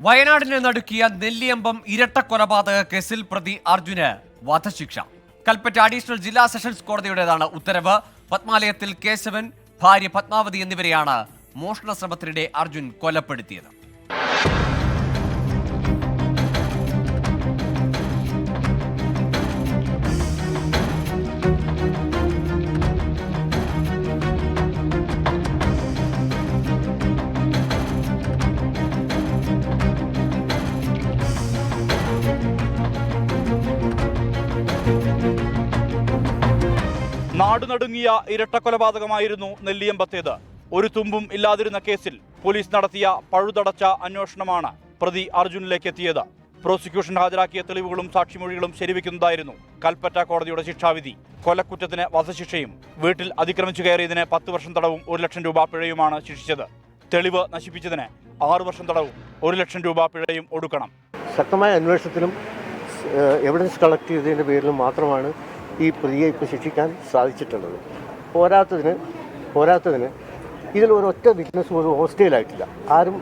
വയനാടിനെ നടുക്കിയ നെല്ലിയമ്പം ഇരട്ടക്കൊലപാതക കേസിൽ പ്രതി അർജുന് വധശിക്ഷ. കൽപ്പറ്റ അഡീഷണൽ ജില്ലാ സെഷൻസ് കോടതിയുടേതാണ് ഉത്തരവ്. പത്മാലയത്തിൽ കേശവൻ, ഭാര്യ പത്മാവതി എന്നിവരെയാണ് മോഷണ ശ്രമത്തിനിടെ അർജുൻ കൊലപ്പെടുത്തിയത്. നാടുനടുങ്ങിയ ഇരട്ടക്കൊലപാതകമായിരുന്നു നെല്ലിയമ്പത്തേത്. ഒരു തുമ്പും ഇല്ലാതിരുന്ന കേസിൽ പോലീസ് നടത്തിയ പഴുതടച്ച അന്വേഷണമാണ് പ്രതി അർജുനിലേക്ക് എത്തിയത്. പ്രോസിക്യൂഷൻ ഹാജരാക്കിയ തെളിവുകളും സാക്ഷിമൊഴികളും ശരിവെക്കുന്നതായിരുന്നു കൽപ്പറ്റ കോടതിയുടെ ശിക്ഷാവിധി. കൊലക്കുറ്റത്തിന് വധശിക്ഷയും വീട്ടിൽ അതിക്രമിച്ചു കയറിയതിന് 10 വർഷം തടവും 1 ലക്ഷം രൂപ പിഴയുമാണ് ശിക്ഷിച്ചത്. തെളിവ് നശിപ്പിച്ചതിന് 6 വർഷം തടവും 1 ലക്ഷം രൂപ പിഴയും ഒടുക്കണം. ശക്തമായ അന്വേഷണത്തിലും എവിഡൻസ് കളക്ട് ചെയ്തതിൻ്റെ പേരിലും മാത്രമാണ് ഈ പ്രതിയെ ഇപ്പോൾ ശിക്ഷിക്കാൻ സാധിച്ചിട്ടുള്ളത്. പോരാത്തതിന് ഇതിൽ ഒരൊറ്റ വിറ്റ്നസ് പോലും ഹോസ്റ്റൈലായിട്ടില്ല, ആരും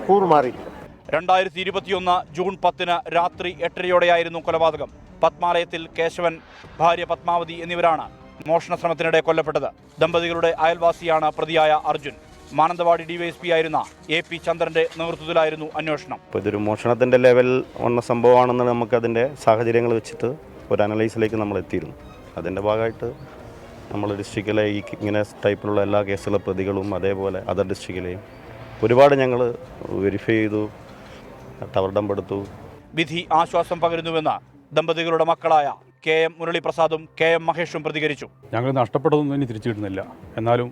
കൂറുമാറിയിട്ടില്ല. 2021 ജൂൺ 10 രാത്രി 8:30 കൊലപാതകം. പത്മാലയത്തിൽ കേശവൻ, ഭാര്യ പത്മാവതി എന്നിവരാണ് മോഷണ ശ്രമത്തിനിടെ കൊല്ലപ്പെട്ടത്. ദമ്പതികളുടെ അയൽവാസിയാണ് പ്രതിയായ അർജുൻ. മാനന്തവാടി ഡിവൈഎസ്പി ആയിരുന്ന AP ചന്ദ്രന്റെ നേതൃത്വത്തിലായിരുന്നു അന്വേഷണം. ഇതൊരു മോഷണത്തിൻ്റെ ലെവൽ വന്ന സംഭവമാണെന്ന് നമുക്കതിൻ്റെ സാഹചര്യങ്ങൾ വെച്ചിട്ട് ഒരു അനലൈസിലേക്ക് നമ്മൾ എത്തിയിരുന്നു. അതിൻ്റെ ഭാഗമായിട്ട് നമ്മൾ ഡിസ്ട്രിക്റ്റിലെ ഇങ്ങനെ ടൈപ്പിലുള്ള എല്ലാ കേസുകളുടെ പ്രതികളും അതേപോലെ അതർ ഡിസ്ട്രിക്റ്റിലെയും ഒരുപാട് ഞങ്ങൾ വെരിഫൈ ചെയ്തു, ടവർഡമ്പെടുത്തു. വിധി ആശ്വാസം പകരുന്നുവെന്ന് ദമ്പതികളുടെ മക്കളായ KM മുരളീപ്രസാദും KM മഹേഷും പ്രതികരിച്ചു. ഞങ്ങൾ നഷ്ടപ്പെട്ടതൊന്നും ഇനി തിരിച്ചു കിട്ടുന്നില്ല. എന്നാലും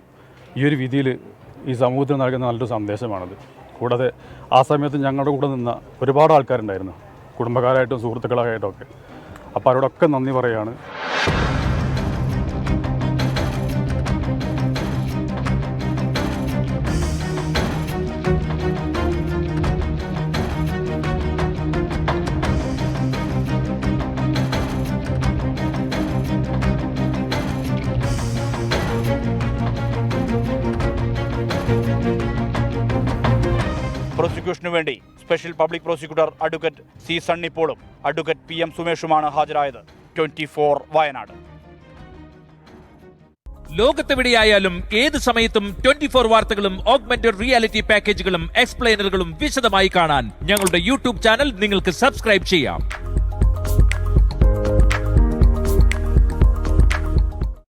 ഈ ഒരു വിധിയിൽ ഈ സമൂഹത്തിന് നൽകുന്ന നല്ലൊരു സന്ദേശമാണത്. കൂടാതെ ആ സമയത്ത് ഞങ്ങളുടെ കൂടെ നിന്ന ഒരുപാട് ആൾക്കാരുണ്ടായിരുന്നു, കുടുംബക്കാരായിട്ടും സുഹൃത്തുക്കളായിട്ടും ഒക്കെ. അപ്പോൾ അവരോടൊക്കെ നന്ദി പറയുകയാണ്. പ്രോസിക്യൂഷനു വേണ്ടി special public prosecutor advocate C Sunny പോളും അഡ്വക്കേറ്റ് PM സുമേഷുമാണ് ഹാജരായത്. 24 വയനാട്. ലോകത്തെവിടെയായാലും ഏത് സമയത്തും 24 വാർത്തകളും ഓഗ്മെന്റഡ് റിയാലിറ്റി പാക്കേജുകളും എക്സ്പ്ലെയിനറുകളും വിശദമായി കാണാൻ ഞങ്ങളുടെ YouTube ചാനൽ നിങ്ങൾക്ക് സബ്സ്ക്രൈബ് ചെയ്യാം.